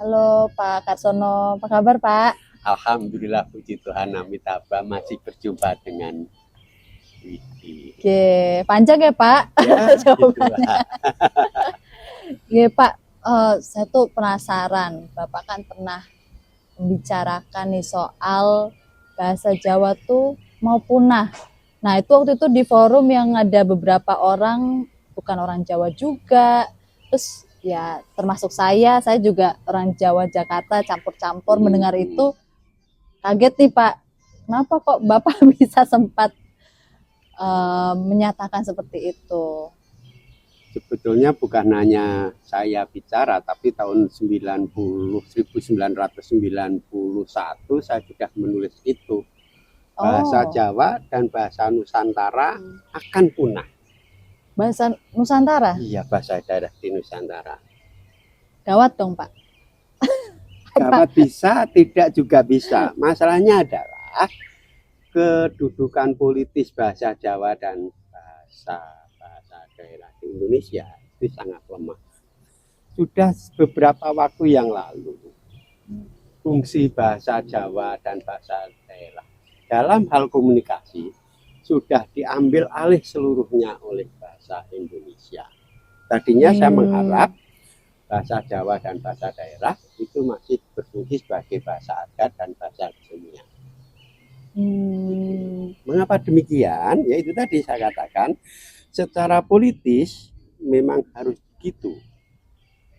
Halo Pak Karsono, apa kabar Pak? Alhamdulillah puji Tuhan Amitabha masih berjumpa dengan Widi. Oke, panjang ya Pak Ya, jawabannya. gitulah. Oke Pak, saya tuh penasaran, Bapak kan pernah membicarakan nih soal bahasa Jawa tuh mau punah. Nah itu waktu itu di forum yang ada beberapa orang, bukan orang Jawa juga, terus ya termasuk saya juga orang Jawa Jakarta campur-campur mendengar itu kaget nih Pak. Kenapa kok Bapak bisa sempat menyatakan seperti itu? Sebetulnya bukan hanya saya bicara, tapi tahun 1991 saya sudah menulis itu. Bahasa Oh, Jawa dan bahasa Nusantara akan punah. bahasa Nusantara? Iya, bahasa daerah di Nusantara. Gawat dong Pak. Apa? Dapat bisa, tidak juga bisa. Masalahnya adalah kedudukan politis bahasa Jawa dan bahasa daerah di Indonesia itu sangat lemah. Sudah beberapa waktu yang lalu, fungsi bahasa Jawa dan bahasa daerah dalam hal komunikasi sudah diambil alih seluruhnya oleh bahasa Indonesia. Tadinya saya mengharap bahasa Jawa dan bahasa daerah itu masih berfungsi sebagai bahasa adat dan bahasa kesenian. Mengapa demikian? Ya itu tadi saya katakan, secara politis memang harus begitu.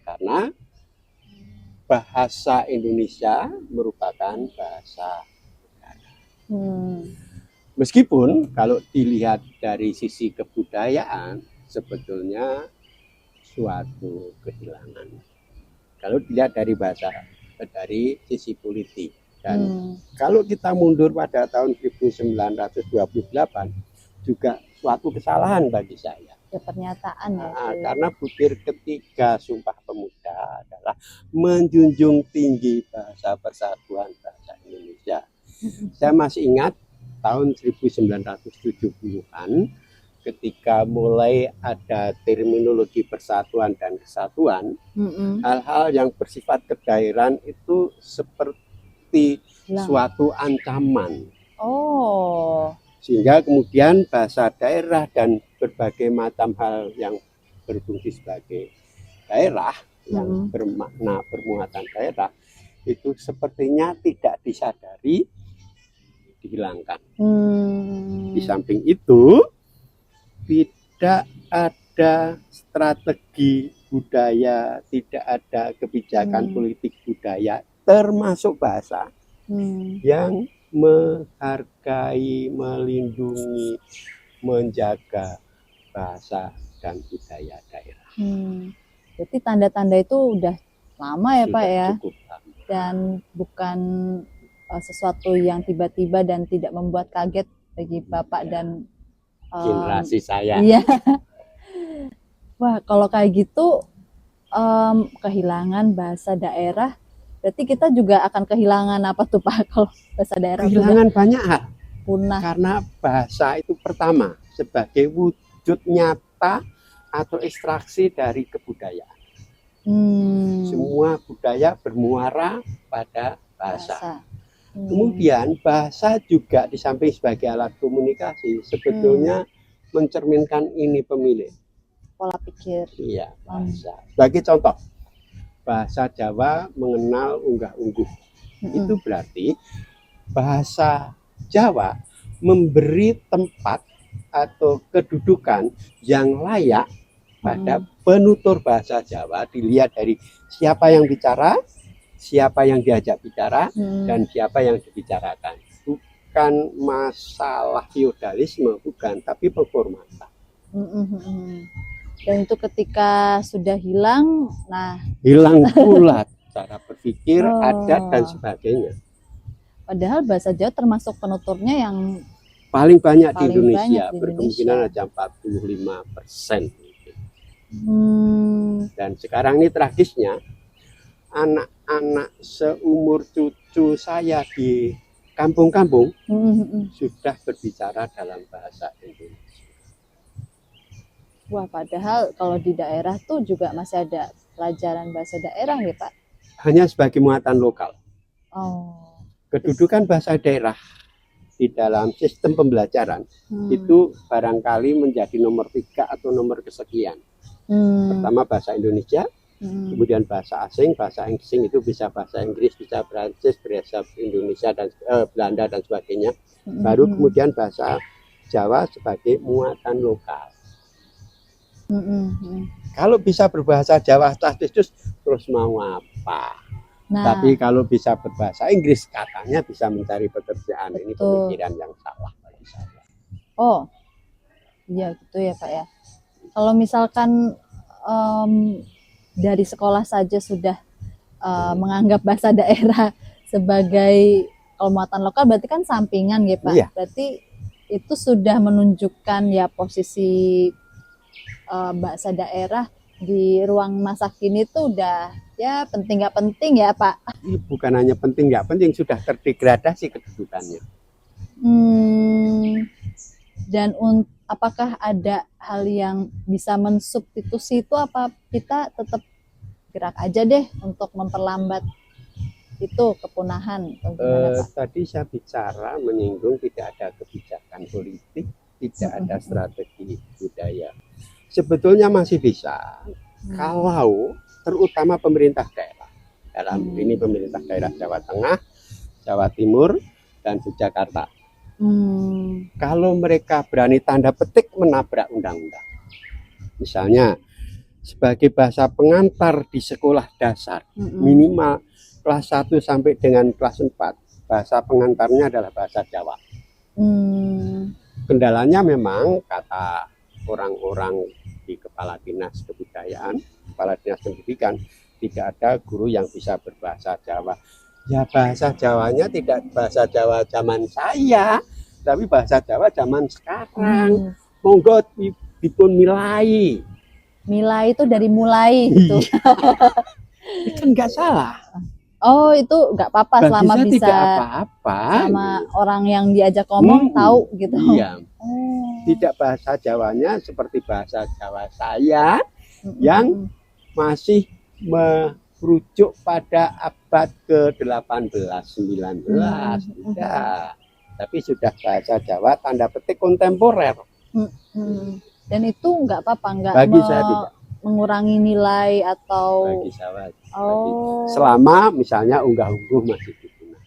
Karena bahasa Indonesia merupakan bahasa negara. Meskipun kalau dilihat dari sisi kebudayaan, sebetulnya suatu kehilangan. Kalau dilihat dari sisi politik. Dan kalau kita mundur pada tahun 1928 juga suatu kesalahan bagi saya. Ya pernyataan ya. Karena butir ketiga Sumpah Pemuda adalah menjunjung tinggi bahasa persatuan bahasa Indonesia. Saya masih ingat tahun 1970-an ketika mulai ada terminologi persatuan dan kesatuan, hal-hal yang bersifat kedaerahan itu seperti suatu ancaman. Sehingga kemudian bahasa daerah dan berbagai macam hal yang berfungsi sebagai daerah, yang bermakna bermuatan daerah, itu sepertinya tidak disadari dihilangkan. Di samping itu, tidak ada strategi budaya, tidak ada kebijakan politik budaya, termasuk bahasa yang menghargai, melindungi, menjaga bahasa dan budaya daerah. Berarti tanda-tanda itu udah lama ya Sudah Pak ya? Cukup lama. Dan bukan sesuatu yang tiba-tiba dan tidak membuat kaget bagi Bapak dan generasi saya. Iya. Wah, kalau kayak gitu kehilangan bahasa daerah, berarti kita juga akan kehilangan apa tuh Pak kalau bahasa daerah? Kehilangan banyak hal. Punah. Karena bahasa itu pertama sebagai wujud nyata atau ekstraksi dari kebudayaan. Semua budaya bermuara pada bahasa. Kemudian bahasa juga di samping sebagai alat komunikasi sebetulnya mencerminkan ini pemilih. Pola pikir. Iya, bahasa. Sebagai contoh, bahasa Jawa mengenal unggah-ungguh. Itu berarti bahasa Jawa memberi tempat atau kedudukan yang layak pada penutur bahasa Jawa, dilihat dari siapa yang bicara, siapa yang diajak bicara, dan siapa yang dibicarakan. Bukan masalah feodalisme, bukan, tapi penghormatan. Dan itu ketika sudah hilang, hilang pula cara berpikir, adat, dan sebagainya. Padahal bahasa Jawa termasuk penuturnya yang paling banyak di Indonesia, berkemungkinan ada 45%. Dan sekarang ini tragisnya, anak-anak seumur cucu saya di kampung-kampung sudah berbicara dalam bahasa Indonesia. Wah, padahal kalau di daerah tuh juga masih ada pelajaran bahasa daerah ya Pak? hanya sebagai muatan lokal. Oh. Kedudukan bahasa daerah di dalam sistem pembelajaran itu barangkali menjadi nomor 3 atau nomor kesekian. Pertama bahasa Indonesia, kemudian bahasa asing itu bisa bahasa Inggris, bisa Prancis, bahasa Indonesia dan Belanda dan sebagainya. Baru kemudian bahasa Jawa sebagai muatan lokal. Kalau bisa berbahasa Jawa terus mau apa? Nah, Tapi kalau bisa berbahasa Inggris katanya bisa mencari pekerjaan. Ini betul. pemikiran yang salah bagi saya. Oh, iya gitu ya Pak ya. Kalau misalkan dari sekolah saja sudah menganggap bahasa daerah sebagai muatan lokal, berarti kan sampingan ya Pak. Iya. Berarti itu sudah menunjukkan ya posisi bahasa daerah di ruang masa kini tuh udah ya penting nggak penting ya Pak. Bukan hanya penting nggak penting, sudah terdegradasi kedudukannya. Dan apakah ada hal yang bisa mensubstitusi itu, apa kita tetap gerak aja deh untuk memperlambat itu kepunahan? Tadi saya bicara menyinggung tidak ada kebijakan politik, tidak ada strategi budaya. Sebetulnya masih bisa kalau terutama pemerintah daerah, dalam ini pemerintah daerah Jawa Tengah, Jawa Timur, dan Yogyakarta. Kalau mereka berani tanda petik menabrak undang-undang, misalnya sebagai bahasa pengantar di sekolah dasar minimal kelas 1 sampai dengan kelas 4 bahasa pengantarnya adalah bahasa Jawa. Kendalanya memang kata orang-orang di Kepala Dinas Kebudayaan, Kepala Dinas Pendidikan, tidak ada guru yang bisa berbahasa Jawa. Ya bahasa Jawanya tidak bahasa Jawa zaman saya, tapi bahasa Jawa zaman sekarang. Monggo dipun milai. Milai itu dari mulai gitu. Itu enggak salah. Oh, itu enggak apa-apa selama bisa tidak apa-apa. Sama orang yang diajak ngomong tahu gitu. Iya. Tidak bahasa Jawanya seperti bahasa Jawa saya yang masih merujuk pada abad ke-18, 19. Tidak. Tapi sudah bahasa Jawa tanda petik kontemporer. Dan itu enggak apa-apa, enggak bagi saya tidak mengurangi nilai atau bagi saya. Selama misalnya unggah-ungguh masih digunakan.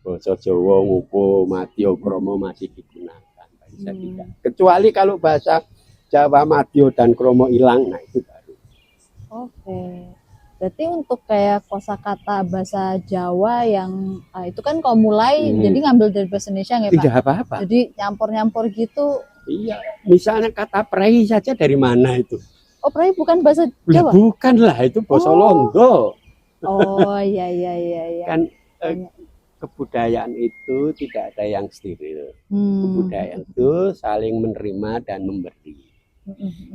Basa Jawa ngupo Madya Krama masih digunakan. Bagi saya tidak. Kecuali kalau bahasa Jawa Madya dan Krama hilang, nah itu baru. Oke. Berarti untuk kayak kosakata bahasa Jawa yang itu kan kalau mulai jadi ngambil dari bahasa Indonesia nggak Pak? Tidak apa-apa. Jadi nyampur-nyampur gitu. Iya, misalnya kata prei saja dari mana itu? Oh, prei bukan bahasa Jawa? Bukan lah, itu bahasa Londo. Oh, iya. Kan kebudayaan itu tidak ada yang steril. Kebudayaan itu saling menerima dan memberi.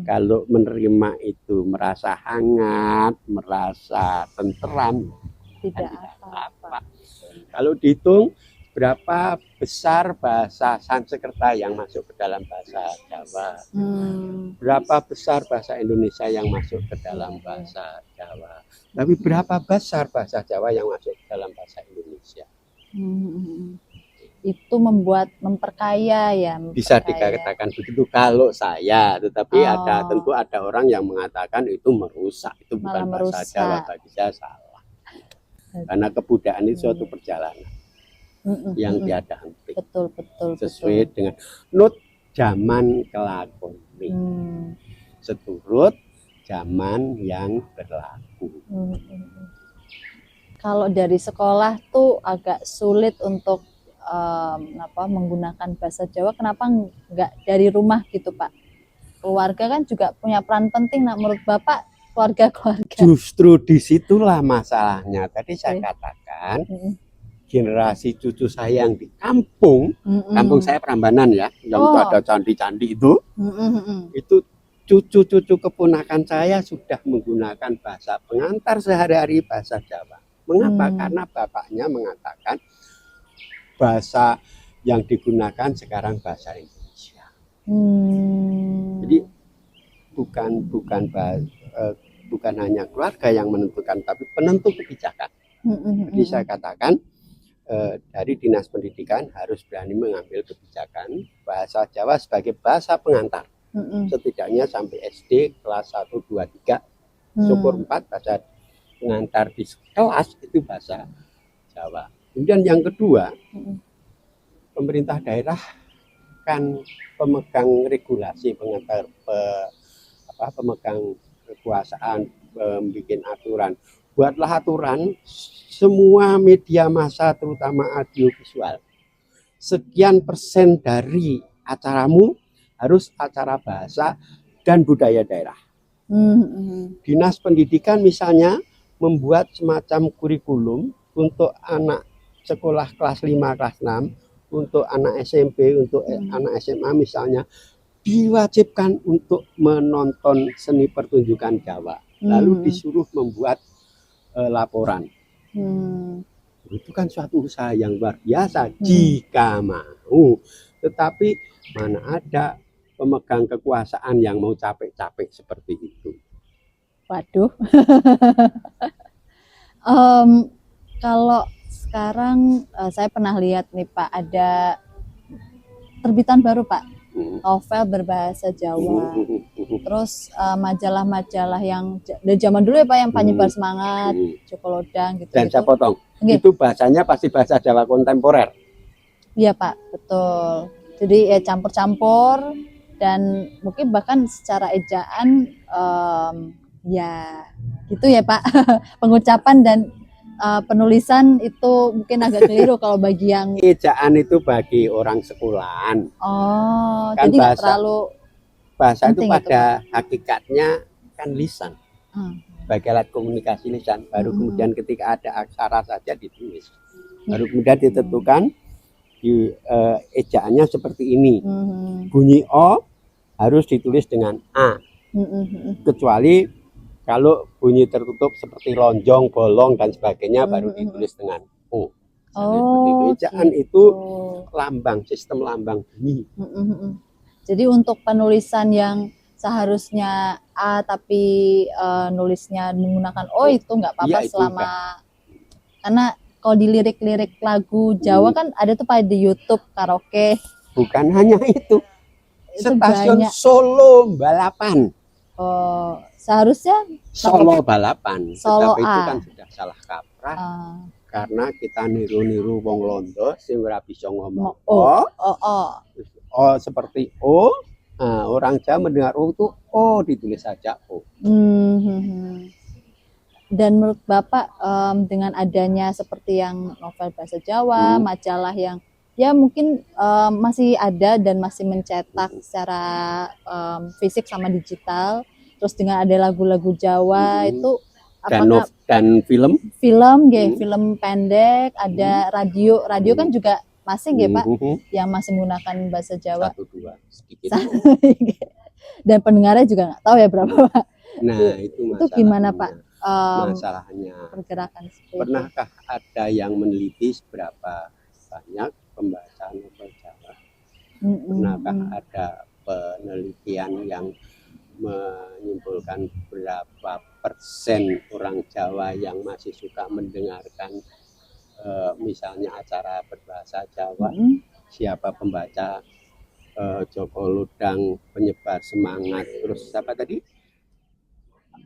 Kalau menerima itu merasa hangat, merasa tenteram, tidak apa-apa. Kalau dihitung berapa besar bahasa Sanskerta yang masuk ke dalam bahasa Jawa, berapa besar bahasa Indonesia yang masuk ke dalam bahasa Jawa, tapi berapa besar bahasa Jawa yang masuk ke dalam bahasa Indonesia. Itu memperkaya ya. Bisa dikatakan begitu kalau saya, tetapi tentu ada orang yang mengatakan itu merusak, itu bukan bahasa Jawa. Bagi saya salah, karena kebudayaan itu suatu perjalanan yang tiada henti. Betul. Sesuai dengan nut zaman kelakon, seturut zaman yang berlaku. Kalau dari sekolah tuh agak sulit untuk menggunakan bahasa Jawa, kenapa nggak dari rumah gitu Pak? Keluarga kan juga punya peran penting. Nah, menurut Bapak keluarga. Justru disitulah masalahnya. Tadi saya katakan generasi cucu saya yang di kampung saya Prambanan ya, yang itu ada candi-candi itu cucu-cucu keponakan saya sudah menggunakan bahasa pengantar sehari-hari bahasa Jawa. Mengapa? Karena bapaknya mengatakan bahasa yang digunakan sekarang bahasa Indonesia. Jadi bukan bukan hanya keluarga yang menentukan, tapi penentu kebijakan. Jadi saya katakan dari Dinas Pendidikan harus berani mengambil kebijakan bahasa Jawa sebagai bahasa pengantar. Setidaknya sampai SD kelas 1, 2, 3, syukur 4 bahasa pengantar di kelas itu bahasa Jawa. Kemudian yang kedua, pemerintah daerah kan pemegang regulasi, pemegang kekuasaan, membuat aturan. Buatlah aturan semua media massa terutama audiovisual. Sekian persen dari acaramu harus acara bahasa dan budaya daerah. Dinas Pendidikan misalnya membuat semacam kurikulum untuk anak sekolah kelas 5, kelas 6, untuk anak SMP, untuk anak SMA misalnya, diwajibkan untuk menonton seni pertunjukan Jawa. Lalu disuruh membuat laporan. Itu kan suatu usaha yang luar biasa jika mau. Tetapi mana ada pemegang kekuasaan yang mau capek-capek seperti itu. Waduh. Kalau sekarang saya pernah lihat nih Pak, ada terbitan baru Pak, novel berbahasa Jawa. Terus majalah-majalah yang dari zaman dulu ya Pak, yang penyebar semangat, Cokolodang gitu. Dan saya potong, itu bahasanya pasti bahasa Jawa kontemporer. Iya Pak, betul. Jadi ya campur-campur, dan mungkin bahkan secara ejaan ya gitu ya Pak. Pengucapan dan penulisan itu mungkin agak keliru kalau bagi yang ejaan itu bagi orang sekolahan. Oh, kan jadi nggak terlalu bahasa itu penting pada hakikatnya kan lisan. Sebagai alat komunikasi lisan. Baru kemudian ketika ada aksara saja ditulis. Baru kemudian ditentukan di ejaannya seperti ini. Bunyi O harus ditulis dengan A. Kecuali kalau bunyi tertutup seperti lonjong, bolong dan sebagainya baru ditulis dengan O. Oh, ejaan gitu. itu lambang, sistem lambang bunyi. Jadi untuk penulisan yang seharusnya A tapi nulisnya menggunakan O itu nggak apa-apa Iya, selama karena kalau di lirik-lirik lagu Jawa kan ada tuh Pak di YouTube karaoke. Bukan hanya itu. Stasiun banyak. Solo balapan. Oh, seharusnya Solo balapan. Solo Tetapi A. itu kan sudah salah kaprah. Karena kita niru-niru wong Londo sing ora bisa ngomong seperti O. Nah, orang Jawa mendengar O itu O, ditulis saja O. Dan menurut Bapak dengan adanya seperti yang novel bahasa Jawa, majalah yang ya mungkin masih ada dan masih mencetak secara fisik sama digital, terus dengan ada lagu-lagu Jawa itu apakah dan film film pendek, ada radio kan juga masih nggih Pak yang masih menggunakan bahasa Jawa. 1-2 sedikit. Dan pendengarnya juga nggak tahu ya berapa Pak. Nah itu gimana Pak masalahnya. Pergerakan seperti Pernahkah ada yang meneliti seberapa banyak pembaca novel Jawa? Pernahkah ada penelitian yang menyimpulkan berapa persen orang Jawa yang masih suka mendengarkan misalnya acara berbahasa Jawa? Siapa pembaca Cokolodang, penyebar semangat, terus apa tadi?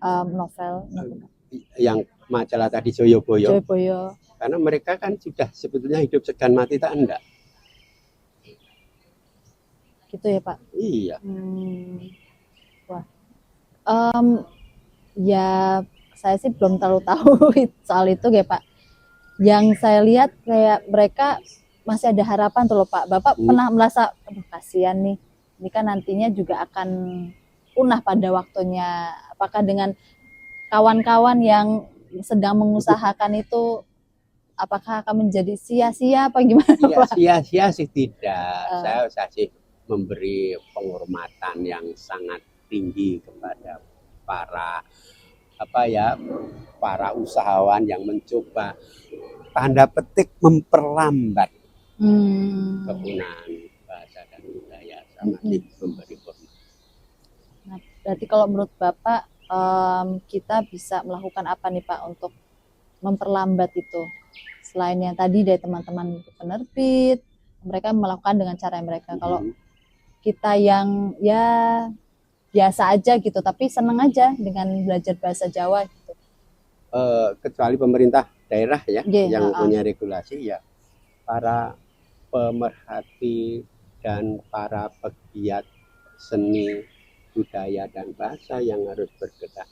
Novel yang majalah tadi Joyoboyo. Karena mereka kan sudah sebetulnya hidup segan mati tak enggak. Gitu ya Pak? Iya. Wah. Ya saya sih belum terlalu tahu soal itu ya Pak. Yang saya lihat kayak mereka masih ada harapan tuh loh Pak. Bapak pernah merasa aduh kasihan nih. Ini kan nantinya juga akan punah pada waktunya. Apakah dengan kawan-kawan yang sedang mengusahakan itu apakah akan menjadi sia-sia apa gimana Pak? Sia-sia sih tidak. Saya sih memberi penghormatan yang sangat tinggi kepada para usahawan yang mencoba tanda petik memperlambat kepunaan bahasa dan budaya, sama memberi hormat. Nah, berarti kalau menurut Bapak kita bisa melakukan apa nih Pak untuk memperlambat itu? Selain yang tadi dari teman-teman penerbit, mereka melakukan dengan cara mereka. Kalau kita yang ya biasa aja gitu, tapi seneng aja dengan belajar bahasa Jawa gitu. Kecuali pemerintah daerah ya yang Heeh. punya regulasi, ya para pemerhati dan para pegiat seni budaya dan bahasa yang harus bergerak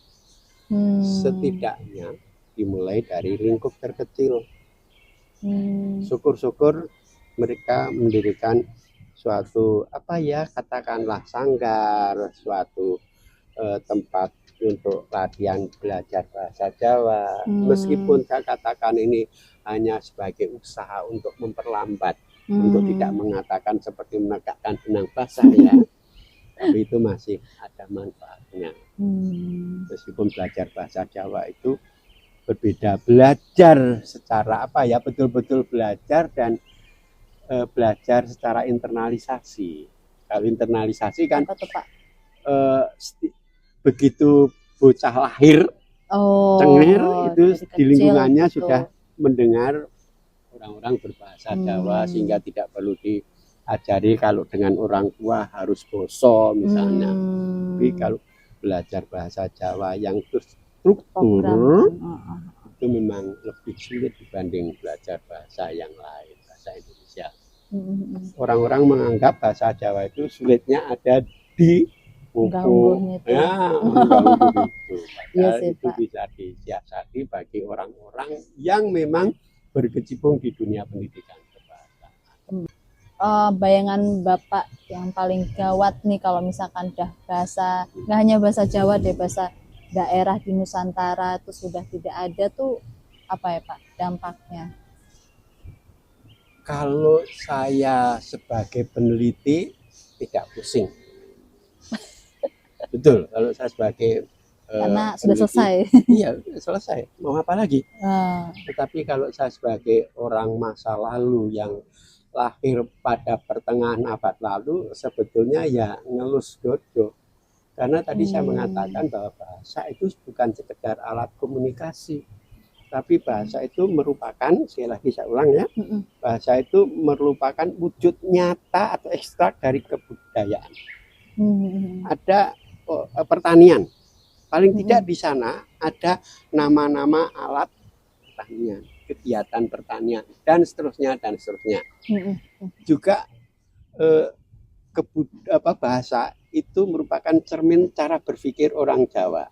setidaknya dimulai dari lingkup terkecil. Syukur-syukur mereka mendirikan suatu katakanlah sanggar, suatu tempat untuk latihan belajar bahasa Jawa. Meskipun saya katakan ini hanya sebagai usaha untuk memperlambat, untuk tidak mengatakan seperti menegakkan benang basah ya, tapi itu masih ada manfaatnya. Meskipun belajar bahasa Jawa itu berbeda, belajar secara betul-betul belajar dan belajar secara internalisasi. Kalau internalisasi kan Apa tuh, Pak? Begitu bocah lahir cengir itu di lingkungannya gitu. Sudah mendengar orang-orang berbahasa Jawa sehingga tidak perlu diajari kalau dengan orang tua harus boso misalnya. Tapi kalau belajar bahasa Jawa yang terstruktur itu memang lebih sulit dibanding belajar bahasa yang lain, bahasa Indonesia. Orang-orang menganggap bahasa Jawa itu sulitnya ada di buku ya, itu bisa disiasati bagi orang-orang yang memang berkecimpung di dunia pendidikan kebahasaan. Bayangan Bapak yang paling gawat nih kalau misalkan udah bahasa, nggak hanya bahasa Jawa deh, bahasa daerah di Nusantara itu sudah tidak ada tuh apa ya Pak dampaknya? Kalau saya sebagai peneliti tidak pusing. Betul, kalau saya sebagai karena sudah selesai. Iya, selesai. Mau apa lagi? Tetapi kalau saya sebagai orang masa lalu yang lahir pada pertengahan abad lalu, sebetulnya ya ngelus dodo. Karena tadi saya mengatakan bahwa bahasa itu bukan sekedar alat komunikasi, tapi bahasa itu merupakan, sekali lagi saya ulang ya, bahasa itu merupakan wujud nyata atau ekstrak dari kebudayaan. Ada pertanian, paling tidak di sana ada nama-nama alat pertanian, kegiatan pertanian dan seterusnya dan seterusnya. Juga bahasa itu merupakan cermin cara berpikir orang Jawa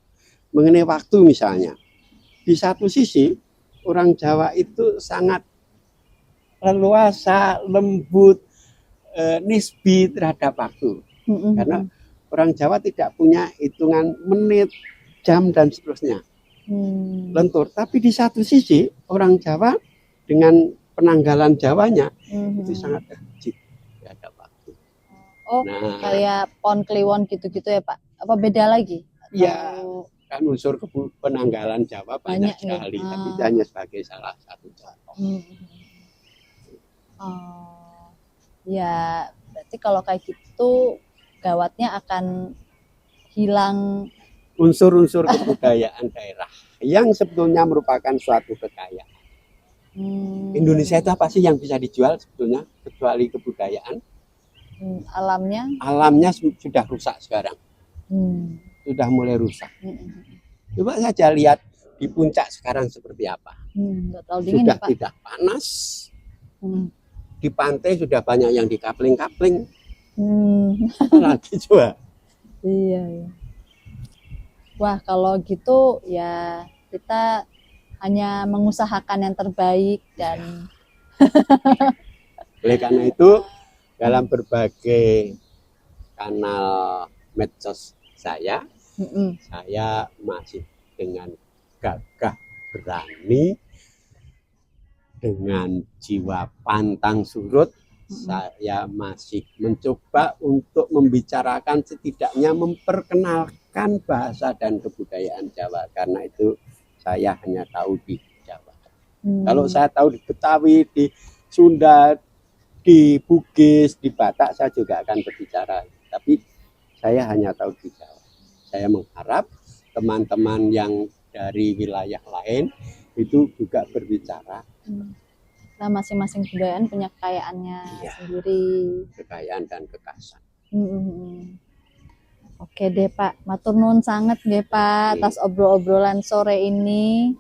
mengenai waktu misalnya. Di satu sisi orang Jawa itu sangat leluasa, lembut, nisbi terhadap waktu. Karena orang Jawa tidak punya hitungan menit, jam dan seterusnya. Lentur. Tapi di satu sisi orang Jawa dengan penanggalan Jawanya itu sangat rigid terhadap waktu. Kayak Pon Kliwon gitu-gitu ya Pak? Apa beda lagi? Iya, kan unsur penanggalan Jawa banyak sekali, tapi itu hanya sebagai salah satu contoh. Ya, berarti kalau kayak gitu gawatnya akan hilang unsur-unsur kebudayaan daerah yang sebetulnya merupakan suatu kekayaan. Indonesia itu apa sih yang bisa dijual sebetulnya kecuali kebudayaan? Alamnya sudah rusak sekarang. Sudah mulai rusak. Coba saja lihat di puncak sekarang seperti apa. Sudah tidak panas. Di pantai sudah banyak yang dikapling-kapling. Apalagi coba. Iya. Wah, kalau gitu ya kita hanya mengusahakan yang terbaik dan oleh karena itu dalam berbagai kanal medsos saya masih dengan gagah berani, dengan jiwa pantang surut, saya masih mencoba untuk membicarakan, setidaknya memperkenalkan bahasa dan kebudayaan Jawa. Karena itu saya hanya tahu di Jawa. Kalau saya tahu di Betawi, di Sunda, di Bugis, di Batak, saya juga akan berbicara. Tapi saya hanya tahu di Jawa. Saya mengharap teman-teman yang dari wilayah lain itu juga berbicara Nah, masing-masing kebudayaan punya kekayaannya Iya. sendiri. kekayaan dan kekasan. Oke deh Pak, matur nuwun sangat nggih Pak atas obrol-obrolan sore ini.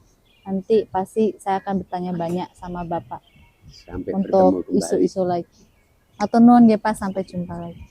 Nanti pasti saya akan bertanya banyak sama Bapak Sampai untuk bertemu kembali. isu-isu lagi. Matur nuwun nggih Pak, sampai jumpa lagi.